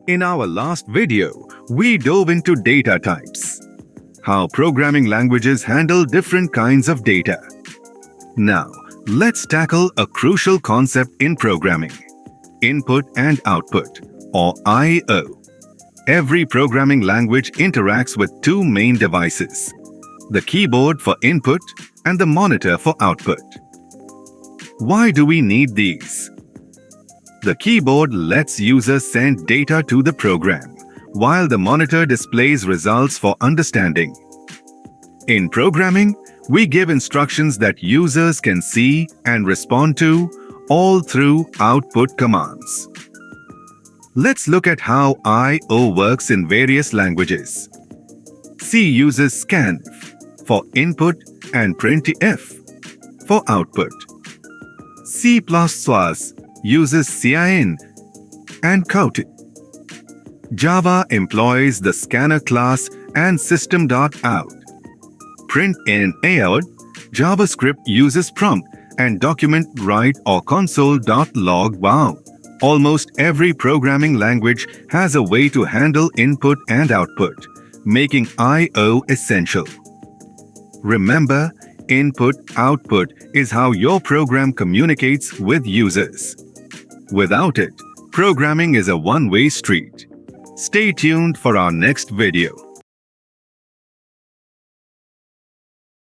In our last video, we dove into data types, how programming languages handle different kinds of data. Now, let's tackle a crucial concept in programming: input and output, or I/O. Every programming language interacts with two main devices: the keyboard for input and the monitor for output. Why do we need these? The keyboard lets users send data to the program, while the monitor displays results for understanding. In programming, we give instructions that users can see and respond to, all through output commands. Let's look at how I/O works in various languages. C uses scanf for input and printf for output. C++ uses cin and count. Java employs the scanner class and system.out. Print_out, JavaScript uses prompt and document write or console.log. Wow! Almost every programming language has a way to handle input and output, making I/O essential. Remember, input-output is how your program communicates with users. Without it, programming is a one-way street. Stay tuned for our next video.